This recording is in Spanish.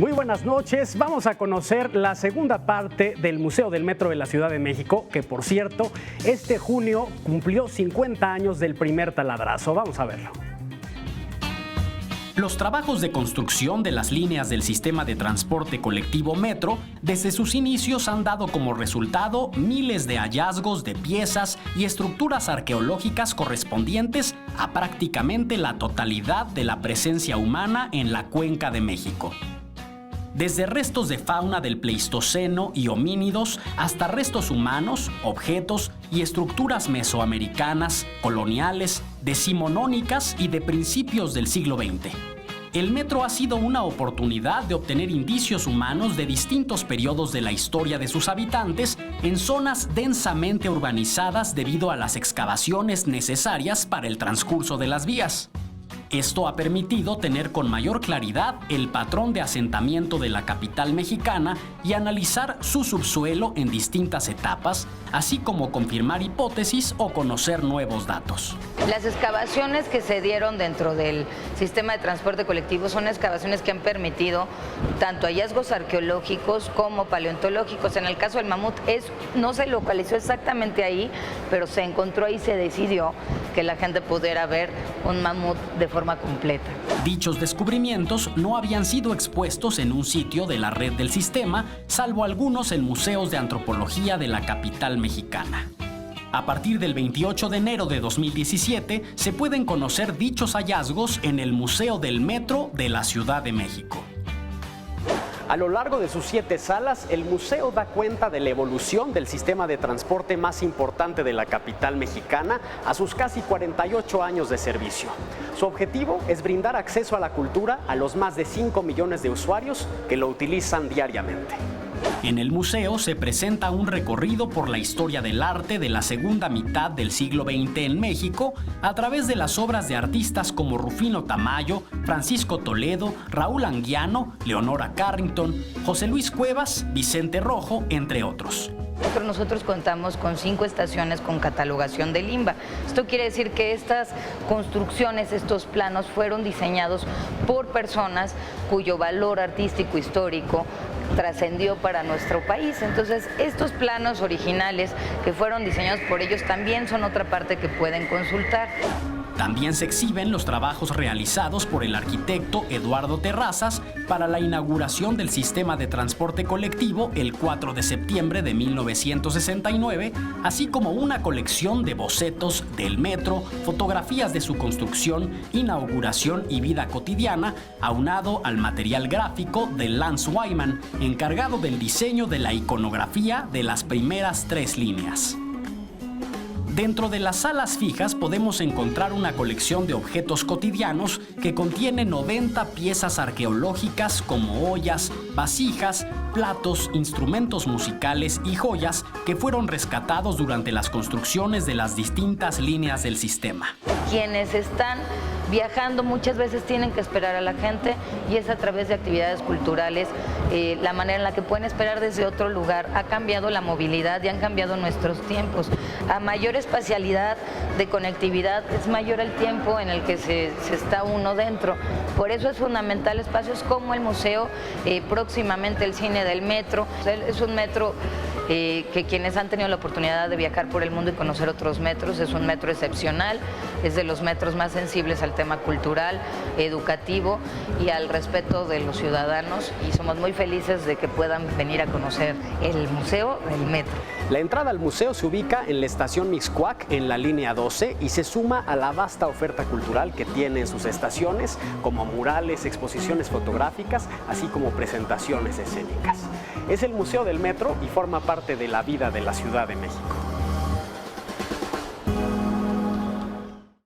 Muy buenas noches. Vamos a conocer la segunda parte del Museo del Metro de la Ciudad de México, que por cierto, este junio cumplió 50 años del primer taladrazo. Vamos a verlo. Los trabajos de construcción de las líneas del sistema de transporte colectivo Metro, desde sus inicios han dado como resultado miles de hallazgos de piezas y estructuras arqueológicas correspondientes a prácticamente la totalidad de la presencia humana en la Cuenca de México. Desde restos de fauna del Pleistoceno y homínidos hasta restos humanos, objetos y estructuras mesoamericanas, coloniales, decimonónicas y de principios del siglo XX. El metro ha sido una oportunidad de obtener indicios humanos de distintos periodos de la historia de sus habitantes en zonas densamente urbanizadas debido a las excavaciones necesarias para el transcurso de las vías. Esto ha permitido tener con mayor claridad el patrón de asentamiento de la capital mexicana y analizar su subsuelo en distintas etapas, así como confirmar hipótesis o conocer nuevos datos. Las excavaciones que se dieron dentro del sistema de transporte colectivo son excavaciones que han permitido tanto hallazgos arqueológicos como paleontológicos. En el caso del mamut no se localizó exactamente ahí, pero se encontró ahí, se decidió que la gente pudiera ver un mamut de forma completa. Dichos descubrimientos no habían sido expuestos en un sitio de la red del sistema, salvo algunos en museos de antropología de la capital mexicana. A partir del 28 de enero de 2017 se pueden conocer dichos hallazgos en el Museo del Metro de la Ciudad de México. A lo largo de sus 7 salas, el museo da cuenta de la evolución del sistema de transporte más importante de la capital mexicana a sus casi 48 años de servicio. Su objetivo es brindar acceso a la cultura a los más de 5 millones de usuarios que lo utilizan diariamente. En el museo se presenta un recorrido por la historia del arte de la segunda mitad del siglo XX en México a través de las obras de artistas como Rufino Tamayo, Francisco Toledo, Raúl Anguiano, Leonora Carrington, José Luis Cuevas, Vicente Rojo, entre otros. Nosotros contamos con 5 estaciones con catalogación del INBA. Esto quiere decir que estas construcciones, estos planos fueron diseñados por personas cuyo valor artístico histórico trascendió para nuestro país. Entonces, estos planos originales que fueron diseñados por ellos también son otra parte que pueden consultar. También se exhiben los trabajos realizados por el arquitecto Eduardo Terrazas para la inauguración del sistema de transporte colectivo el 4 de septiembre de 1969, así como una colección de bocetos del metro, fotografías de su construcción, inauguración y vida cotidiana, aunado al material gráfico de Lance Wyman, encargado del diseño de la iconografía de las primeras 3 líneas. Dentro de las salas fijas podemos encontrar una colección de objetos cotidianos que contiene 90 piezas arqueológicas como ollas, vasijas, platos, instrumentos musicales y joyas que fueron rescatados durante las construcciones de las distintas líneas del sistema. Quienes están viajando muchas veces tienen que esperar a la gente y es a través de actividades culturales la manera en la que pueden esperar desde otro lugar. Ha cambiado la movilidad y han cambiado nuestros tiempos. A mayor espacialidad de conectividad es mayor el tiempo en el que se está uno dentro. Por eso es fundamental espacios como el museo, próximamente el cine del metro. Es un metro que quienes han tenido la oportunidad de viajar por el mundo y conocer otros metros, es un metro excepcional, es de los metros más sensibles al tema cultural, educativo y al respeto de los ciudadanos, y somos muy felices de que puedan venir a conocer el museo del metro. La entrada al museo se ubica en la estación Mixcoac en la línea 12 y se suma a la vasta oferta cultural que tiene en sus estaciones, como murales, exposiciones fotográficas, así como presentaciones escénicas. Es el Museo del Metro y forma parte de la vida de la Ciudad de México.